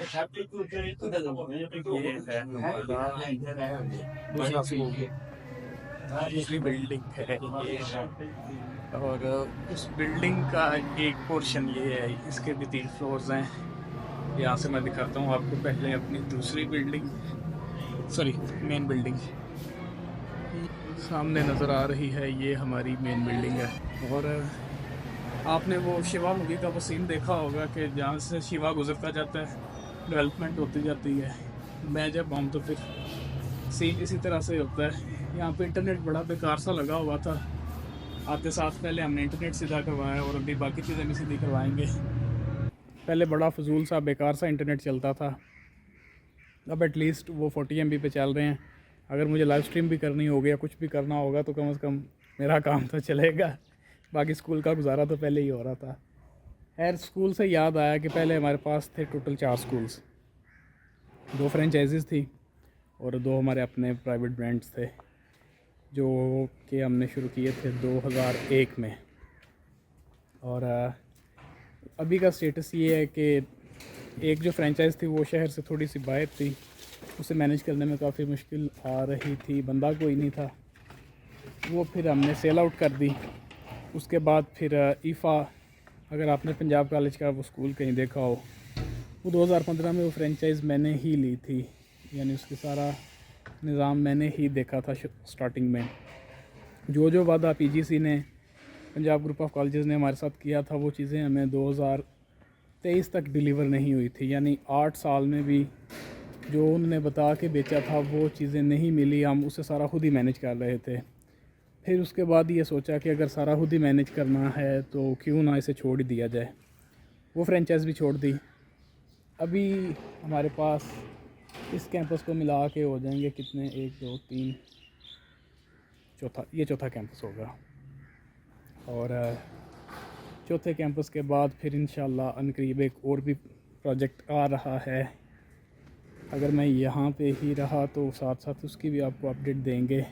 है हमारा दूसरा स्कूल, दूसरी बिल्डिंग है ये है। और उस बिल्डिंग का एक पोर्शन ये है, इसके भी 3 फ्लोर्स हैं। यहाँ से मैं दिखाता हूँ आपको पहले अपनी दूसरी बिल्डिंग, सॉरी मेन बिल्डिंग सामने नज़र आ रही है। ये हमारी मेन बिल्डिंग है। और आपने वो शिवा मूवी का वो सीन देखा होगा कि जहाँ से शिवा गुजरता जाता है, डेवलपमेंट होती जाती है। मैं जब आऊँ तो फिर सीन इसी तरह से होता है। यहाँ पे इंटरनेट बड़ा बेकार सा लगा हुआ था। आते साथ पहले हमने इंटरनेट सीधा करवाया और अभी बाकी चीज़ें भी सीधी करवाएंगे। पहले बड़ा फजूल सा बेकार सा इंटरनेट चलता था, अब एटलीस्ट वो 40 MB पे चल रहे हैं। अगर मुझे लाइव स्ट्रीम भी करनी होगी या कुछ भी करना होगा तो कम से कम मेरा काम तो चलेगा। बाकी स्कूल का गुजारा तो पहले ही हो रहा था। खैर, स्कूल से याद आया कि पहले हमारे पास थे टोटल 4 स्कूल्स, 2 फ्रेंचाइजीज़ थी और 2 हमारे अपने प्राइवेट ब्रांड्स थे, जो कि हमने शुरू किए थे 2001 में। और अभी का स्टेटस ये है कि एक जो फ्रेंचाइज़ थी वो शहर से थोड़ी सी बाहर थी, उसे मैनेज करने में काफ़ी मुश्किल आ रही थी, बंदा कोई नहीं था। वो फिर हमने सेल आउट कर दी। उसके बाद फिर ईफ़ा, अगर आपने पंजाब कॉलेज का वो स्कूल कहीं देखा हो, वो 2015 में वो फ्रेंचाइज़ मैंने ही ली थी, यानी उसके सारा निज़ाम मैंने ही देखा था स्टार्टिंग में। जो वादा पीजीसी ने, पंजाब ग्रुप ऑफ कॉलेजेस ने हमारे साथ किया था, वो चीज़ें हमें 2023 तक डिलीवर नहीं हुई थी। यानी 8 साल में भी जो उन्होंने बता के बेचा था वो चीज़ें नहीं मिली। हम उसे सारा खुद ही मैनेज कर रहे थे। फिर उसके बाद ये सोचा कि अगर सारा खुद ही मैनेज करना है तो क्यों ना इसे छोड़ ही दिया जाए। वो फ्रेंचाइज़ भी छोड़ दी। अभी हमारे पास इस कैंपस को मिला के हो जाएंगे कितने, 1 2 3 चौथा, ये चौथा कैंपस होगा। और चौथे कैंपस के बाद फिर इंशाल्लाह अनकरीब एक और भी प्रोजेक्ट आ रहा है। अगर मैं यहाँ पे ही रहा तो साथ साथ उसकी भी आपको अपडेट देंगे।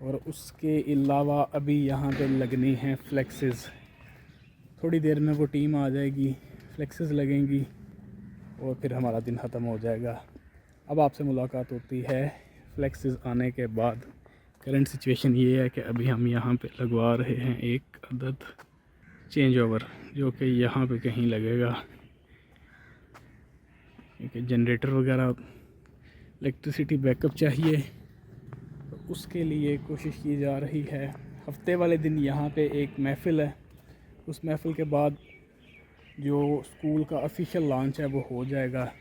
और उसके अलावा अभी यहाँ पे लगनी है फ्लेक्सेस। थोड़ी देर में वो टीम आ जाएगी, फ्लेक्सेस लगेंगी और फिर हमारा दिन ख़त्म हो जाएगा। अब आपसे मुलाकात होती है फ्लेक्सेस आने के बाद। करंट सिचुएशन ये है कि अभी हम यहाँ पे लगवा रहे हैं एक अदद चेंज ओवर, जो कि यहाँ पे कहीं लगेगा, क्योंकि जनरेटर वगैरह इलेक्ट्रिसिटी बैकअप चाहिए, तो उसके लिए कोशिश की जा रही है। हफ्ते वाले दिन यहाँ पे एक महफ़िल है, उस महफ़िल के बाद जो स्कूल का ऑफिशियल लॉन्च है वो हो जाएगा।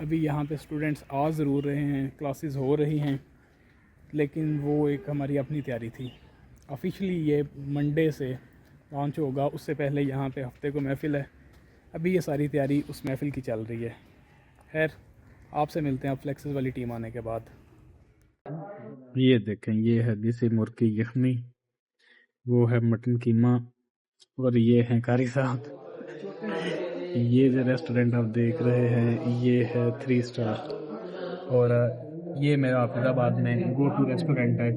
अभी यहाँ पे स्टूडेंट्स आ ज़रूर रहे हैं, क्लासेस हो रही हैं, लेकिन वो एक हमारी अपनी तैयारी थी। ऑफिशियली ये मंडे से लॉन्च होगा, उससे पहले यहाँ पे हफ्ते को महफ़िल है। अभी ये सारी तैयारी उस महफ़िल की चल रही है। खैर, आपसे मिलते हैं अब फ्लेक्सेस वाली टीम आने के बाद। ये देखें, ये है देसी मुर्गी यखनी, वो है मटन कीमा और ये है कारी साहब। ये जो रेस्टोरेंट आप देख रहे हैं ये है 3 स्टार। और ये मेरा हाफिज़ाबाद में गो टू रेस्टोरेंट है।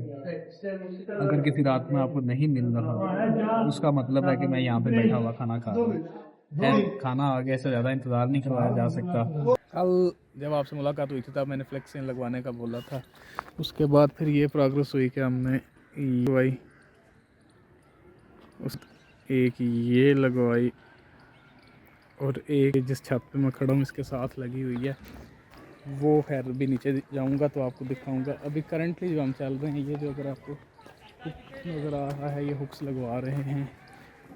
अगर किसी रात में आपको नहीं मिल रहा, उसका मतलब है कि मैं यहाँ पे बैठा हुआ खाना खा रहा हूँ। खैर, खाना आगे से ज़्यादा इंतज़ार नहीं करवाया जा सकता। कल जब आपसे मुलाकात हुई थी तब मैंने फ्लेक्सिंग लगवाने का बोला था। उसके बाद फिर ये प्रोग्रेस हुई कि हमने लगवाई, उस एक ये लगवाई और एक जिस छत पे मैं खड़ा हूँ इसके साथ लगी हुई है। वो खैर अभी नीचे जाऊँगा तो आपको दिखाऊँगा। अभी करंटली जो हम चल रहे हैं, ये जो अगर आपको हुक नज़र आ रहा है, ये हुक्स लगवा रहे हैं।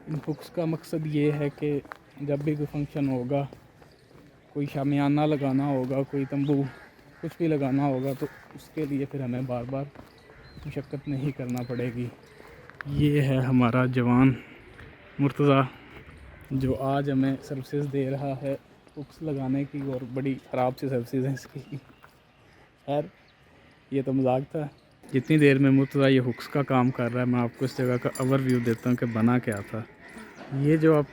इन हुक्स का मकसद ये है कि जब भी कोई फंक्शन होगा, कोई शामियाना लगाना होगा, कोई तंबू कुछ भी लगाना होगा, तो उसके लिए फिर हमें बार बार मशक्क़त नहीं करना पड़ेगी। ये है हमारा जवान मुर्तज़ा, जो आज हमें सर्विसेज दे रहा है हुक्स लगाने की, और बड़ी ख़राब सी सर्विसेज हैं इसकी। खैर, ये तो मजाक था। जितनी देर में मुर्तज़ा ये हुक्स का काम कर रहा है, मैं आपको इस जगह का ओवरव्यू देता हूँ कि बना क्या था। ये जो आप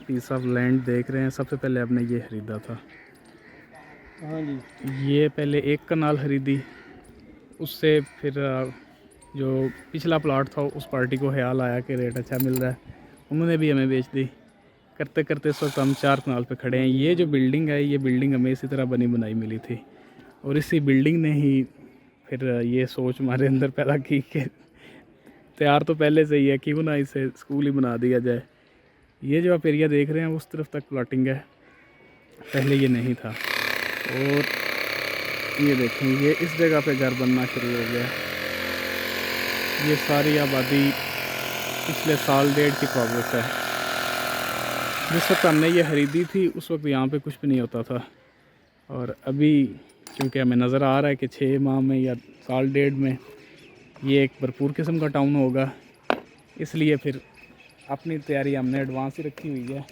पीस ऑफ लैंड देख रहे हैं, सबसे पहले आपने ये ख़रीदा था। हाँ जी। ये पहले एक कनाल ख़रीदी, उससे फिर जो पिछला प्लाट था उस पार्टी को ख्याल आया कि रेट अच्छा मिल रहा है, उन्होंने भी हमें बेच दी। करते करते इस वक्त हम 4 कनाल पे खड़े हैं। ये जो बिल्डिंग है, ये बिल्डिंग हमें इसी तरह बनी बनाई मिली थी और इसी बिल्डिंग ने ही फिर ये सोच हमारे अंदर पैदा की कि तैयार तो पहले से ही है, क्यों ना इसे स्कूल ही बना दिया जाए। ये जो आप एरिया देख रहे हैं उस तरफ तक प्लॉटिंग है, पहले ये नहीं था। और ये देखें, ये इस जगह पे घर बनना शुरू हो गया। ये सारी आबादी पिछले साल डेढ़ की प्रोग्रेस है। जिस वक्त हमने ये खरीदी थी उस वक्त यहाँ पे कुछ भी नहीं होता था, और अभी क्योंकि हमें नज़र आ रहा है कि 6 माह में या साल डेढ़ में ये एक भरपूर किस्म का टाउन होगा, इसलिए फिर अपनी तैयारी हमने एडवांस ही रखी हुई है।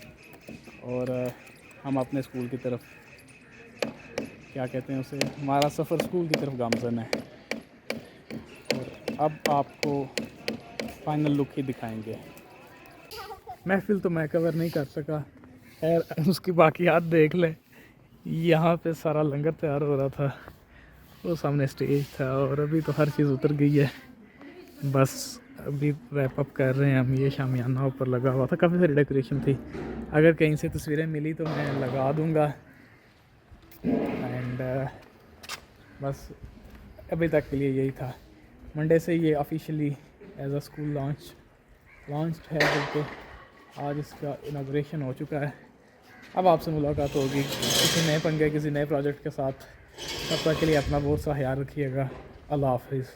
और हम अपने स्कूल की तरफ, क्या कहते हैं उसे, हमारा सफ़र स्कूल की तरफ गामज़न है। और अब आपको फाइनल लुक ही दिखाएंगे। महफिल तो मैं कवर नहीं कर सका, खैर उसकी बाकियात देख लें। यहाँ पे सारा लंगर तैयार हो रहा था, वो सामने स्टेज था, और अभी तो हर चीज़ उतर गई है। बस अभी रैप अप कर रहे हैं हम। ये शामियाना ऊपर लगा हुआ था, काफ़ी सारी डेकोरेशन थी। अगर कहीं से तस्वीरें मिली तो मैं लगा दूँगा। एंड बस अभी तक के लिए यही था। मंडे से ये officially as a school launch है, बल्कि आज इसका इनाग्रेशन हो चुका है। अब आपसे मुलाकात होगी किसी नए पंगे, किसी नए प्रोजेक्ट के साथ। तब तक के लिए अपना बहुत सा ख्याल रखिएगा। अल्लाह हाफिज़।